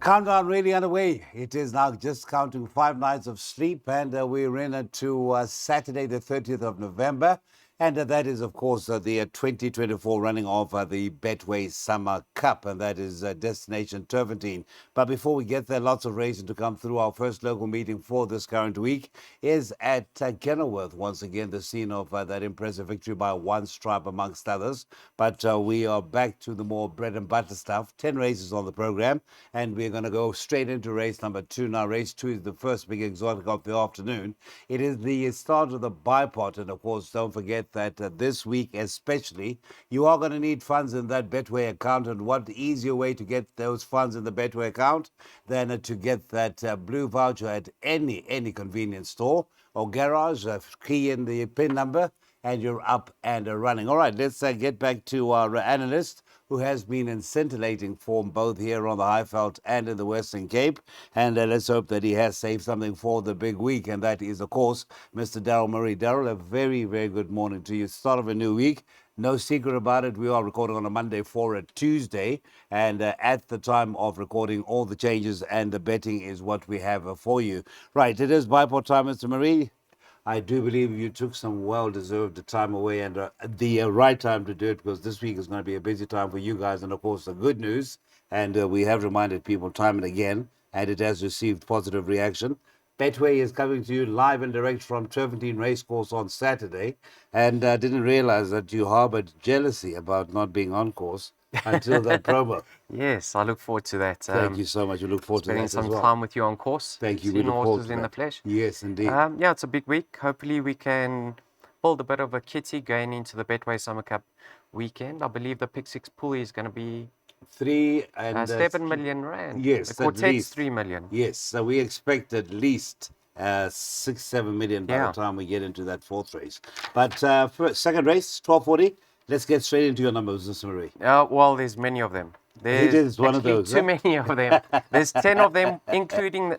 Countdown really underway. It is now just counting 5 nights of sleep, and we're in to Saturday, the 30th of November. And that is, of course, the 2024 running of the Betway Summer Cup, and that is Destination Turpentine. But before we get there, lots of racing to come through. Our first local meeting for this current week is at Kenilworth, once again, the scene of that impressive victory by one stripe, amongst others. But we are back to the more bread and butter stuff. 10 races on the program, and we're going to go straight into race number 2. Now, race 2 is the first big exotic of the afternoon. It is the start of the bipot, and of course, don't forget that this week especially, you are going to need funds in that Betway account, and what easier way to get those funds in the Betway account than to get that blue voucher at any convenience store or garage. Key in the PIN number, and you're up and running. All right, let's get back to our analyst, who has been in scintillating form both here on the Highveld and in the Western Cape. And let's hope that he has saved something for the big week. And that is, of course, Mr. Daryl Murray. Daryl, a very, very good morning to you. Start of a new week. No secret about it. We are recording on a Monday for a Tuesday. And at the time of recording, all the changes and the betting is what we have for you. Right, it is Bipod time, Mr. Murray. I do believe you took some well-deserved time away, and the right time to do it, because this week is going to be a busy time for you guys. And, of course, the good news, and we have reminded people time and again, and it has received positive reaction. Betway is coming to you live and direct from Turpentine Racecourse on Saturday, and I didn't realize that you harbored jealousy about not being on course until that promo. Yes, I look forward to that. Thank you so much. We look forward to that Spending as some well. time with you on course. Thank you. We Seeing look forward horses to in the that. flesh. Yes, indeed. Yeah, it's a big week. Hopefully we can build a bit of a kitty going into the Betway Summer Cup weekend. I believe the Pick 6 pulley is going to be 3 and 7 million rand. Yes, the quartet's 3 million. Yes, so we expect at least 6-7 million by Yeah. the time we get into that fourth race. But first, second race, 12:40. Let's get straight into your numbers, Mr. Marie. Well, there's many of them. There's is one of actually those, too huh? many of them. There's 10 of them, including,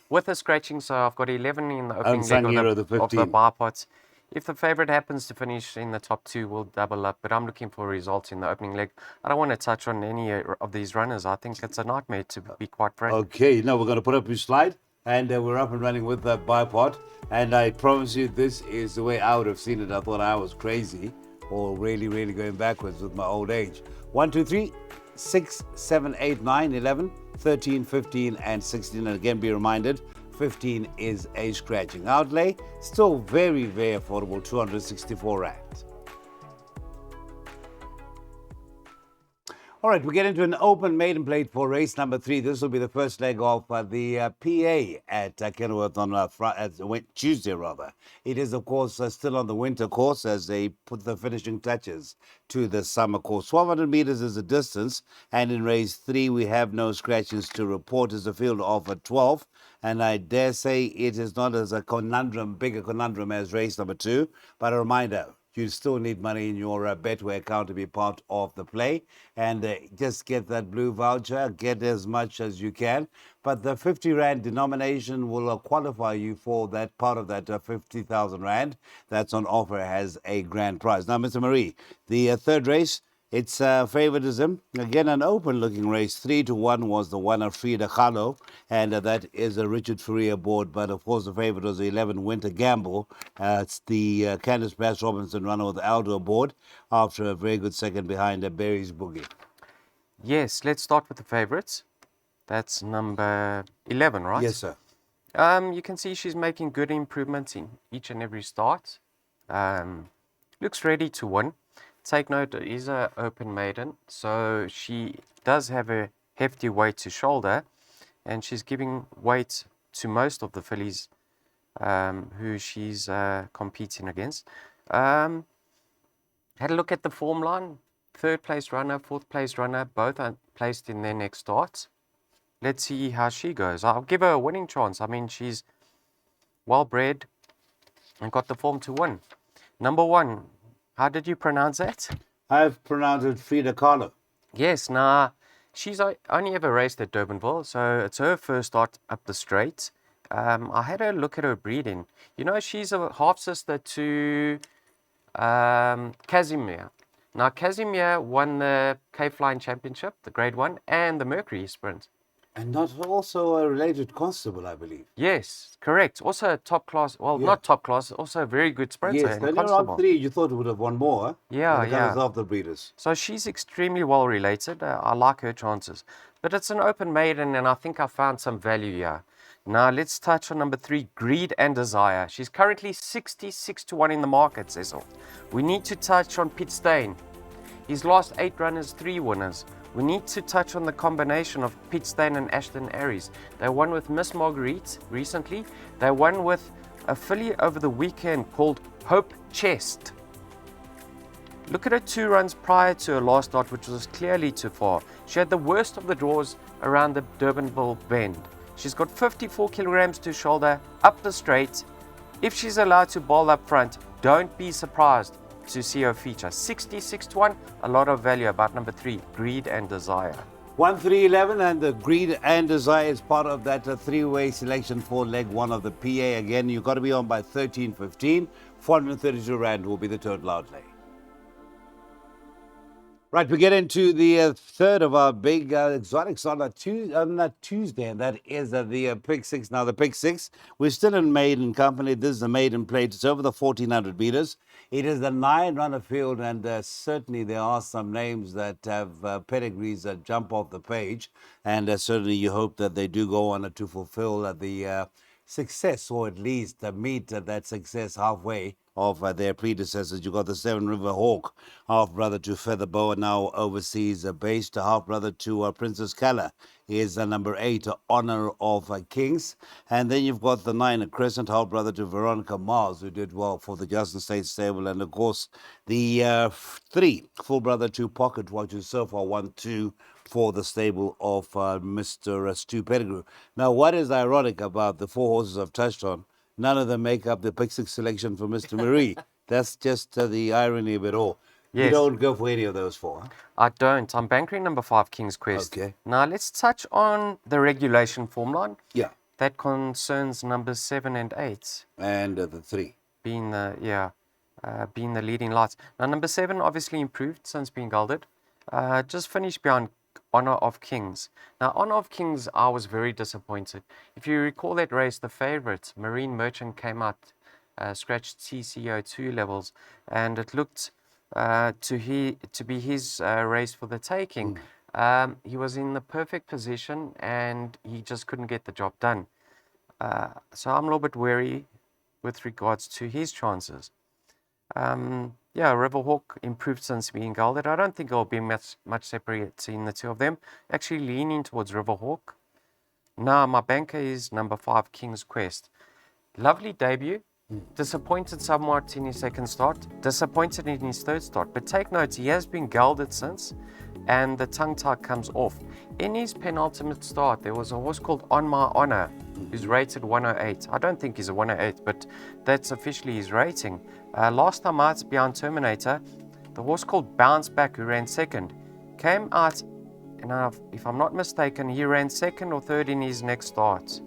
with the scratching, so I've got 11 in the opening Unsung leg hero, of the the 15. bipods. If the favorite happens to finish in the top 2, we'll double up. But I'm looking for results in the opening leg. I don't want to touch on any of these runners. I think it's a nightmare, to be quite frank. Okay, now we're going to put up your slide, and we're up and running with that bipod. And I promise you, this is the way I would have seen it. I thought I was crazy, or really, really going backwards with my old age. 1, 2, 3, 6, 7, 8, 9, 11, 13, 15, and 16. And again, be reminded, 15 is a scratching outlay. Still very, very affordable, 264 Rand. All right, we get into an open maiden plate for race number 3. This will be the first leg of the PA at Kenilworth on Tuesday, rather. It is, of course, still on the winter course as they put the finishing touches to the summer course. 1,200 meters is the distance, and in race 3, we have no scratches to report. It's a field of 12, and I dare say it is not as big a conundrum as race number 2, but a reminder, you still need money in your Betway account to be part of the play. And just get that blue voucher, get as much as you can. But the 50 Rand denomination will qualify you for that part of that 50,000 Rand that's on offer as a grand prize. Now, Mr. Marie, the third race, it's favoritism. Again, an open-looking race. 3-1 was the one of Frida Kahlo, and that is a Richard Faria board. But, of course, the favorite was the 11 Winter Gamble. It's the Candice Bass Robinson runner with the Aldo board after a very good second behind Berry's Boogie. Yes, let's start with the favorites. That's number 11, right? Yes, sir. You can see she's making good improvements in each and every start. Looks ready to win. Take note, it is an open maiden, so she does have a hefty weight to shoulder, and she's giving weight to most of the fillies who she's competing against. Had a look at the form line. Third place runner, fourth place runner, both are placed in their next starts. Let's see how she goes. I'll give her a winning chance. I mean, she's well bred and got the form to win. Number 1. How did you pronounce that? I've pronounced it Frida Kahlo. Yes, now, she's only ever raced at Durbanville, so it's her first start up the straight. I had a look at her breeding. You know, she's a half-sister to Casimir. Now, Casimir won the K-Flying Championship, the Grade 1, and the Mercury Sprint. And not also a related constable, I believe. Yes, correct. Also a top class, well, Yeah. not top class, also a very good sprinter Yes, and only around constable. 3. You thought it would have won more, huh? Yeah, By the colours yeah. of the breeders. So she's extremely well related. I like her chances. But it's an open maiden, and I think I found some value here. Now let's touch on number 3, Greed and Desire. She's currently 66 to 1 in the market, Cecil. We need to touch on Pete Stain. His last 8 runners, 3 winners. We need to touch on the combination of Pete Stain and Ashton Aries. They won with Miss Marguerite recently. They won with a filly over the weekend called Hope Chest. Look at her 2 runs prior to her last start, which was clearly too far. She had the worst of the draws around the Durbanville bend. She's got 54 kilograms to shoulder, up the straight. If she's allowed to bowl up front, don't be surprised to see her feature. 66 to 1, a lot of value about number 3, Greed and Desire. 1, 3, 11, and the Greed and Desire is part of that 3-way selection for leg 1 of the PA. Again, you've got to be on by 13:15. 432 Rand will be the total outlay. Right, we get into the third of our big exotics on that Tuesday, and that is the Pick 6. Now, the Pick 6, we're still in maiden company. This is the maiden plate. It's over the 1,400 meters. It is the 9-runner field, and certainly there are some names that have pedigrees that jump off the page, and certainly you hope that they do go on to fulfill the success, or at least meet that success halfway of their predecessors. You got the 7 River Hawk, half brother to Featherboa, now overseas based, half brother to Princess Kala is number 8, Honor of Kings. And then you've got the 9 Crescent, half brother to Veronica Mars, who did well for the Justin State stable. And of course, the 3 full brother to Pocket Watch, who so far 1-2 for the stable of Mr. Stu Pettigrew. Now, what is ironic about the 4 horses I've touched on? None of them make up the Pick 6 selection for Mr. Marie. That's just the irony of it all. You Yes. don't go for any of those 4, huh? I don't. I'm bankering number 5, King's Quest. Okay. Now let's touch on the regulation form line. Yeah. That concerns numbers 7 and 8. And the 3. Being the leading lights. Now number 7 obviously improved since being gelded. Just finished behind Honor of Kings. Now Honor of Kings, I was very disappointed. If you recall that race, the favourite, Marine Merchant, came out, scratched TCO2 levels, and it looked to be his race for the taking. He was in the perfect position and he just couldn't get the job done. So I'm a little bit wary with regards to his chances. Riverhawk improved since being gelded. I don't think there'll be much separating the two of them. Actually leaning towards Riverhawk. Now my banker is number 5, King's Quest. Lovely debut. Disappointed somewhat in his second start. Disappointed in his third start. But take note, he has been gelded since, and the tongue tie comes off. In his penultimate start, there was a horse called On My Honor, who's rated 108. I don't think he's a 108, but that's officially his rating. Last time out behind Terminator, the horse called Bounce Back, who ran second, came out, and if I'm not mistaken, he ran second or third in his next start.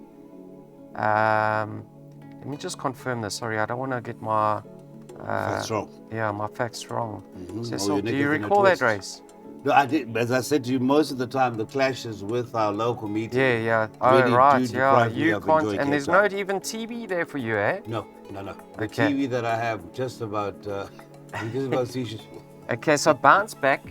Let me just confirm this. Sorry, I don't want to get my Facts wrong. Yeah, my facts wrong. Or your do neck you is in a recall that twist. race? No, I did. As I said to you, most of the time the clashes with our local meeting. Yeah. Oh, really right. do Yeah, deprive me you of can't. enjoying And Cape there's Town. not even TV there for you, eh? No. The Okay. TV that I have just about seizures. Okay, so Bounce Back,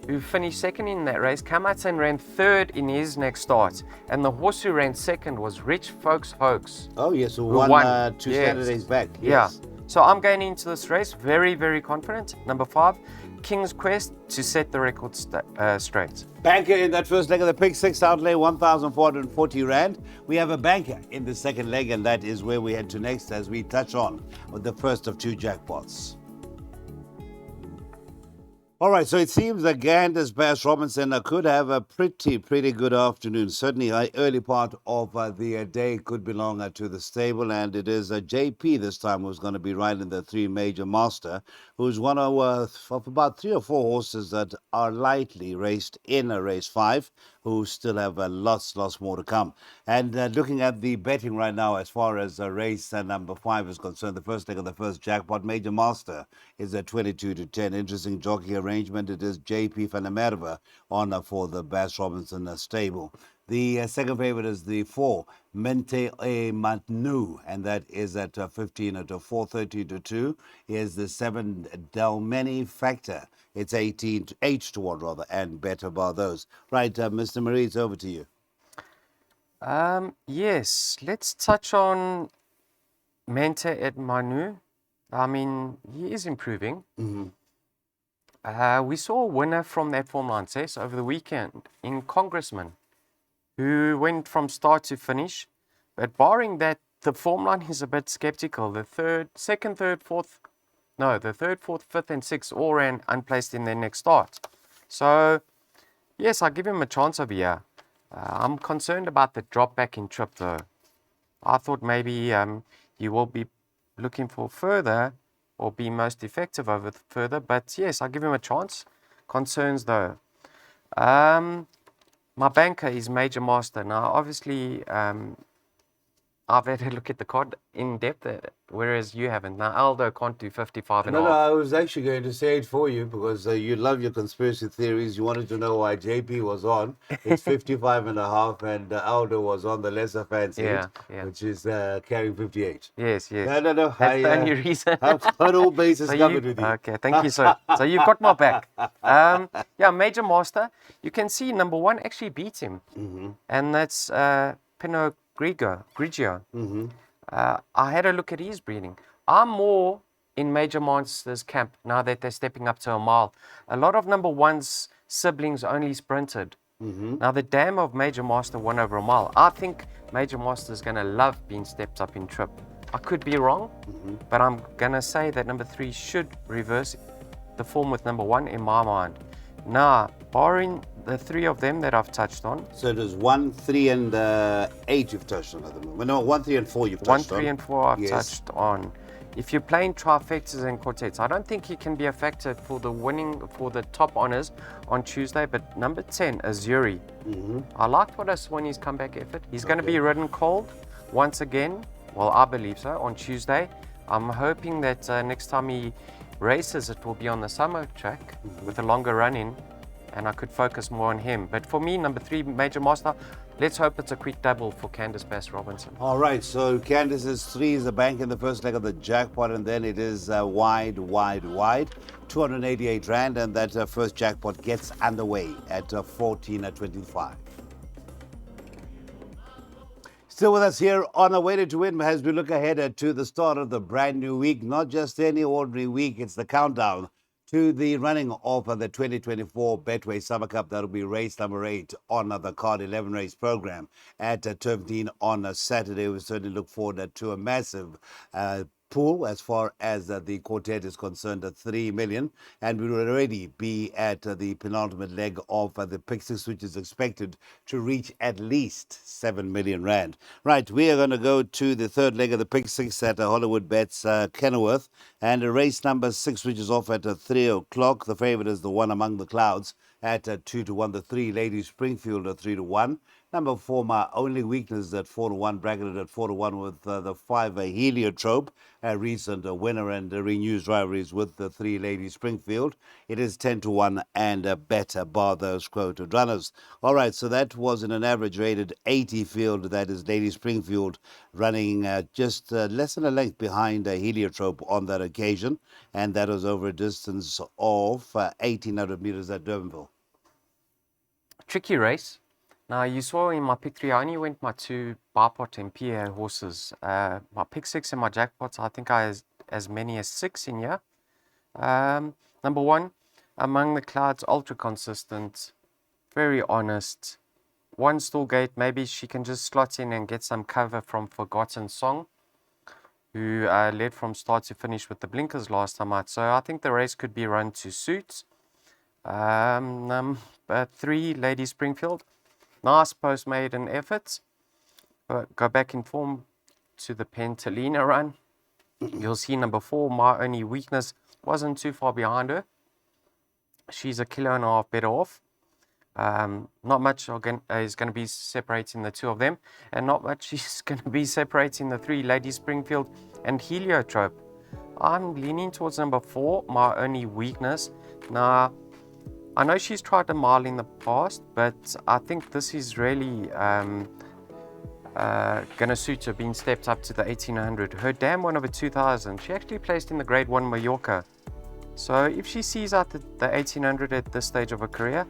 who finished second in that race, came out and ran third in his next start. And the horse who ran second was Rich Folks Hoax. Oh, yes, who Who won won. 2 Yes. Saturdays back. Yeah. Yes. So I'm going into this race very, very confident. Number 5, King's Quest, to set the record straight. Banker in that first leg of the Pick 6 outlay, 1,440 Rand. We have a banker in the second leg, and that is where we head to next as we touch on with the first of 2 jackpots. All right, so it seems that Ganders Bass Robinson could have a pretty good afternoon. Certainly, early part of the day could belong to the stable, and it is JP this time who's going to be riding the 3 Major Master, who's one of about 3 or 4 horses that are lightly raced in race 5, who still have lots more to come. And looking at the betting right now, as far as race number 5 is concerned, the first leg of the first jackpot, Major Master is at 22 to 10. Interesting jockey arrangement. It is JP van der Merwe on for the Bass Robinson stable. The second favorite is the 4, Mente e Manu, and that is at 15 at 430 to 2. Here's the 7, Dalmeny Factor. It's 18 to 8 to 1 rather, and better bar those. Right, Mr. Marie, it's over to you. Yes, let's touch on Mente et Manu. I mean, he is improving. We saw a winner from that form line test over the weekend in Congressman, who went from start to finish. But barring that, the form line is a bit skeptical. The third, fourth, fifth, and sixth all ran unplaced in their next start. So, yes, I give him a chance over here. I'm concerned about the drop back in trip though. I thought maybe he will be looking for further or be most effective over further. But yes, I give him a chance. Concerns though. My banker is Major Master. Now, obviously, I've had a look at the card in depth, whereas you haven't. Now, Aldo can't do 55 and a No, half. I was actually going to say it for you because you love your conspiracy theories. You wanted to know why JP was on. It's 55 and a half, and Aldo was on the lesser fancied, Yeah, yeah. which is carrying 58. Yes. No. That's the only reason. I've got all bases So covered with you. okay, thank you, sir. So you've got my back. Yeah, Major Master. You can see number 1 actually beat him, and that's Pinot Grigio. I had a look at his breeding. I'm more in Major Master's camp now that they're stepping up to a mile. A lot of number 1's siblings only sprinted. Now the dam of Major Master won over a mile. I think Major Master is going to love being stepped up in trip. I could be wrong, but I'm going to say that number 3 should reverse the form with number 1 in my mind. Now, barring the 3 of them that I've touched on. So it is 1, 3, and 8 you've touched on at the moment. No, 1, 3, and 4 you've touched on. 1, 3, and 4 I've touched on. If you're playing trifectas and quartets, I don't think he can be a factor for the top honors on Tuesday, but number 10, Azuri. I liked what I saw in his comeback effort. He's going to be ridden cold once again. Well, I believe so, on Tuesday. I'm hoping that next time he races, it will be on the summer track with a longer run-in, and I could focus more on him. But for me, number 3, Major Master, let's hope it's a quick double for Candice Bass-Robinson. All right, so Candice's 3 is the bank in the first leg of the jackpot, and then it is wide, 288 Rand, and that first jackpot gets underway at 14.25. Still with us here on A Way to Win as we look ahead to the start of the brand new week. Not just any ordinary week, it's the countdown to the running of the 2024 Betway Summer Cup. That'll be race number 8 on the Card 11 race program at Turfdene on Saturday. We certainly look forward to a massive pool as far as the quartet is concerned at 3 million, and we will already be at the penultimate leg of the Pick 6, which is expected to reach at least 7 million Rand. Right, we are going to go to the third leg of the Pick 6 at Hollywood Bets Kenilworth, and race number 6, which is off at 3 o'clock. The favorite is the One Among the Clouds at 2 to 1. The 3, Lady Springfield, at 3 to 1. Number 4, My Only Weakness, at 4 to 1, bracketed at 4 to 1 with the 5, Heliotrope, a recent winner and renews rivalries with the 3, Lady Springfield. It is 10 to 1 and better, bar those quoted runners. All right, so that was in an average rated 80 field. That is Lady Springfield running just less than a length behind Heliotrope on that occasion, and that was over a distance of 1,800 meters at Durbanville. Tricky race. Now, you saw in my pick 3, I only went my 2 Barpot and PA horses. My pick 6 and my jackpots, I think I has as many as 6 in here. Number 1, Among the Clouds, ultra consistent, very honest. 1 Stallgate, maybe she can just slot in and get some cover from Forgotten Song, who led from start to finish with the blinkers last time out. So I think the race could be run to suit. Number 3, Lady Springfield. Nice post-maiden effort. Go back in form to the Pentalina run. You'll see number 4, My Only Weakness, wasn't too far behind her. She's a kilo and a half better off. Not much is going to be separating the 2 of them, and not much is going to be separating the 3, Lady Springfield and Heliotrope. I'm leaning towards number 4, My Only Weakness. Now, I know she's tried a mile in the past, but I think this is really going to suit her, being stepped up to the 1800. Her dam won over 2000. She actually placed in the Grade 1 Mallorca. So if she sees out the 1800 at this stage of her career,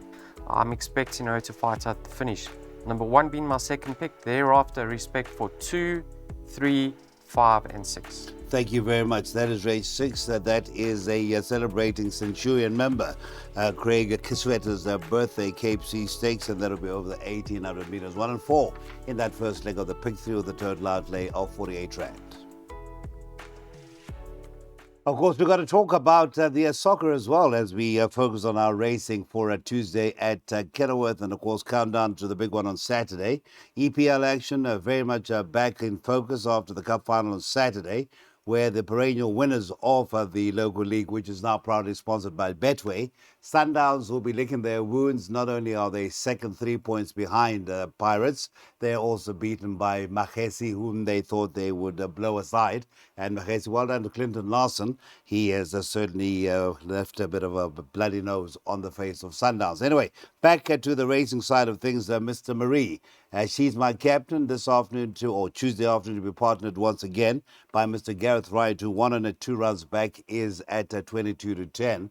I'm expecting her to fight out the finish. Number 1 being my second pick. Thereafter, respect for 2, 3, 5, and 6. Thank you very much. That is race 6. That is a celebrating Centurion member, Craig Kisweta's birthday Cape Sea Stakes, and that'll be over the 1800 meters. 1 and 4 in that first leg of the pick 3 with a total outlay of 48 rand. Of course, we've got to talk about the soccer as well as we focus on our racing for Tuesday at Kenilworth, and of course, countdown to the big one on Saturday. EPL action very much back in focus after the Cup final on Saturday, where the perennial winners of the local league, which is now proudly sponsored by Betway, Sundowns will be licking their wounds. Not only are they second 3 points behind Pirates, they're also beaten by Makhesi, whom they thought they would blow aside. And Makhesi, well done to Clinton Larson. He has certainly left a bit of a bloody nose on the face of Sundowns. Anyway, back to the racing side of things, Mr. Marie. She's my captain this afternoon, or Tuesday afternoon, to be partnered once again by Mr. Gareth Wright, who won on it 2 runs back, is at 22 to 10.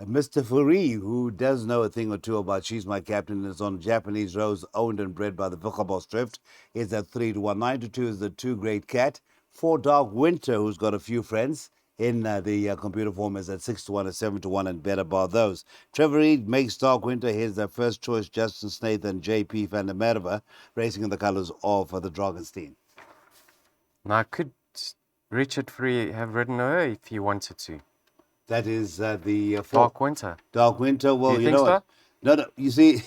Mr. Fourie, who does know a thing or two about She's My Captain, is on Japanese Rose, owned and bred by the Vilchabos Drift, is at 3 to 1. 9 to 2 is the 2 Great Cat. 4 Dark Winter, who's got a few friends in the computer form, is at 6 to 1 and 7 to 1, and better bar those. Trevor Reed makes Dark Winter his first choice. Justin Snaith and JP van der Merwe racing in the colours of the Dragonstein. Now, could Richard Free have ridden her if he wanted to? That is the Dark Winter. Dark Winter. Well, you know what? No. You see,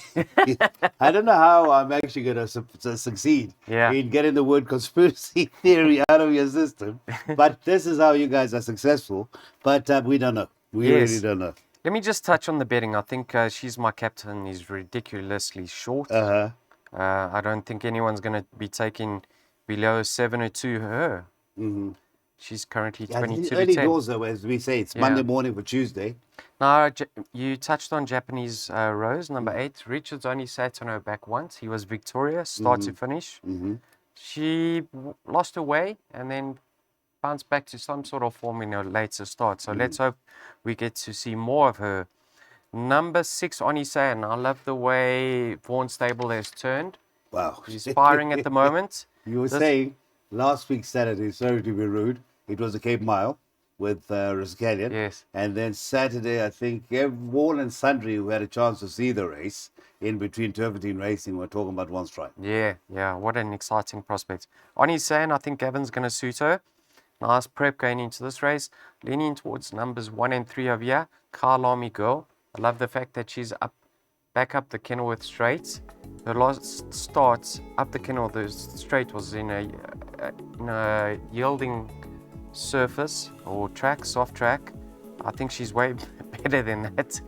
I don't know how I'm actually going to succeed in getting the word conspiracy theory out of your system. But this is how you guys are successful. But we don't know. We really don't know. Let me just touch on the betting. I think She's My Captain is ridiculously short. I don't think anyone's going to be taking below 7 or 2 her. Mm-hmm. She's currently 22 to 10. Early doors, though, as we say. It's Monday morning for Tuesday. Now, you touched on Japanese Rose, number 8. Richard's only sat on her back once. He was victorious, start to finish. She lost her way and then bounced back to some sort of form in her later start. So let's hope we get to see more of her. Number 6, Onisan. I love the way Vaughan Stable has turned. Wow. She's firing at the moment. You were saying last week Saturday, sorry to be rude, it was the Cape Mile with Riscallion. Yes. And then Saturday, I think all and sundry who had a chance to see the race in between Turpentine Racing were talking about one strike. Yeah. What an exciting prospect. Onisan, I think Gavin's going to suit her. Nice prep going into this race. Leaning towards numbers 1 and 3 of here. Carl Army Girl. I love the fact that she's back up the Kenilworth Straight. Her last start up the Kenilworth Straight was in a yielding surface or track, soft track. I think she's way better than that.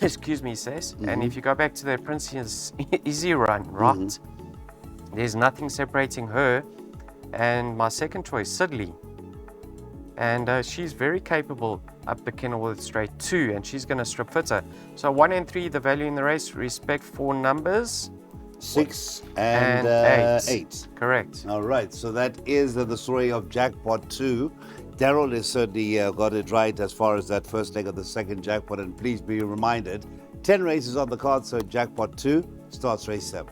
Excuse me, Cess. And if you go back to the Princess Easy Run, right? There's nothing separating her and my second choice, Sidley. And she's very capable up the Kenilworth Straight too, and she's going to strip fitter. So 1 and 3, the value in the race, respect for numbers 6 and 8. Correct. All right, so that is the story of Jackpot 2. Daryl has certainly got it right as far as that first leg of the second jackpot, and please be reminded, 10 races on the card, so Jackpot 2 starts race 7.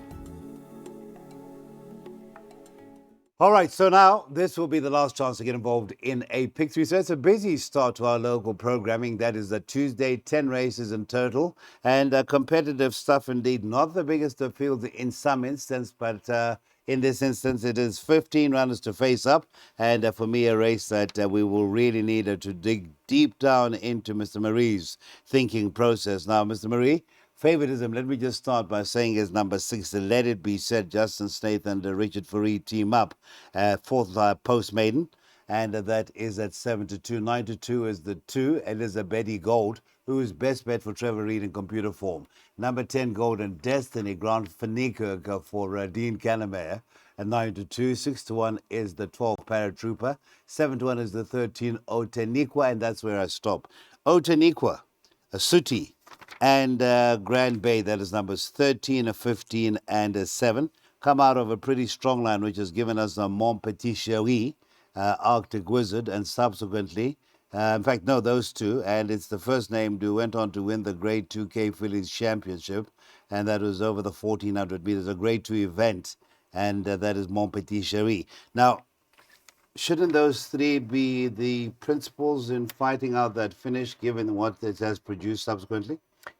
All right, so now this will be the last chance to get involved in a pick 3. So it's a busy start to our local programming. That is the Tuesday, 10 races in total, and competitive stuff indeed. Not the biggest of fields in some instance, but in this instance, it is 15 runners to face up. And for me, a race that we will really need to dig deep down into Mr. Marie's thinking process. Now, Mr. Marie, favoritism, let me just start by saying is number 6, the Let It Be Said. Justin Snaith and Richard Fourie team up. 4th Post Maiden, and that is at 7 to 2. 9 to 2 is the 2, Elizabeth Gold, who is best bet for Trevor Reed in computer form. Number 10, Golden Destiny, Grant Verniekerk for Dean Cannemeyer. At 9 to 2. 6 to 1 is the 12 Paratrooper. 7 to 1 is the 13 Oteniqua, and that's where I stop. Oteniqua, a Sooty, and Grand Bay, that is numbers 13, 15, and 7, come out of a pretty strong line, which has given us a Mon Petit Chéri, Arctic Wizard, and subsequently, in fact, no, those two, and it's the first named who went on to win the Grade 2K Fillies Championship, and that was over the 1400 meters, a Grade 2 event, and that is Mon Petit Chéri. Now, shouldn't those three be the principals in fighting out that finish, given what it has produced subsequently?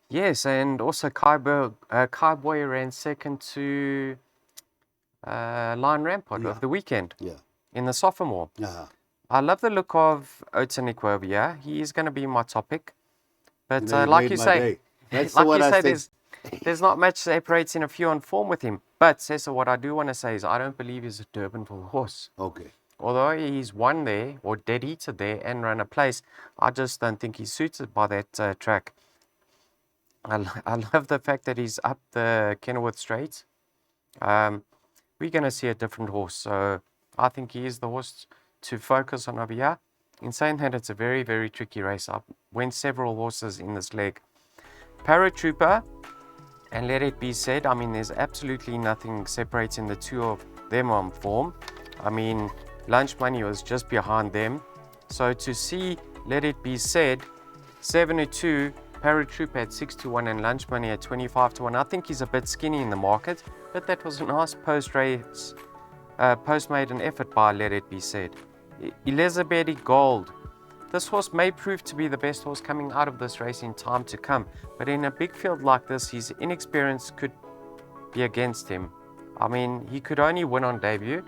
Yes, and also Kai Boy ran second to Lion Rampart over the weekend in the sophomore. I love the look of Otanikwa over here. He is going to be my topic. But You know, like you say, that's like the one you I say, said. there's not much separating a few on form with him. But Cecil, what I do want to say is I don't believe he's a Durbanville horse. Okay. Although he's won there or dead heated there and run a place, I just don't think he's suited by that track. I love the fact that he's up the Kenilworth Straight. We're going to see a different horse. So I think he is the horse to focus on over here. In saying that, it's a very, very tricky race. I went several horses in this leg. Paratrooper, and let it be said, I mean, there's absolutely nothing separating the two of them on form. I mean, Lunch Money was just behind them. So to see, let it be said, 7-2, Paratrooper at 6-1 and Lunch Money at 25-1. I think he's a bit skinny in the market, but that was a nice post-race, post-maiden effort by Let It Be Said. Elizabeth Gold. This horse may prove to be the best horse coming out of this race in time to come, but in a big field like this, his inexperience could be against him. I mean, he could only win on debut.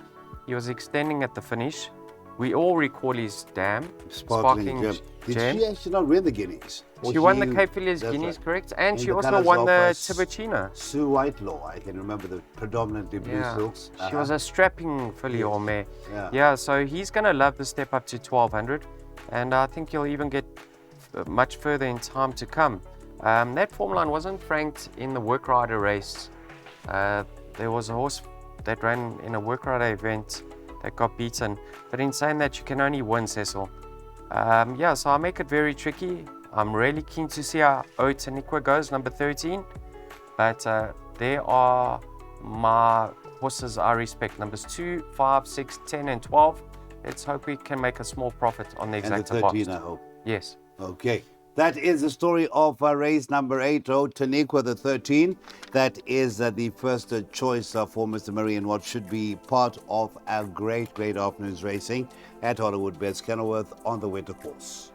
He was extending at the finish. We all recall his dam, Sparkling Gem. Did she actually not win the Guineas? She won the Cape Villiers Guineas, right, correct? And in she the also colours won of, the Tibertina. Sue Whitelaw, I can remember the predominantly blue silks. She was a strapping filly or mare. Yeah. So he's going to love the step up to 1200. And I think he'll even get much further in time to come. That form line wasn't franked in the work rider race. There was a horse that ran in a work rider event that got beaten. But in saying that, you can only win, Cecil. So I make it very tricky. I'm really keen to see how Otanikwa goes, number 13. But there are my horses I respect, numbers 2, 5, 6, 10, and 12. Let's hope we can make a small profit on the exact And the 13, I hope. Yes. Okay. That is the story of race number 8, Otanikwa, the 13. That is the first choice for Mr. Murray in what should be part of our great afternoon's racing at Hollywood Bets Kenilworth on the winter course.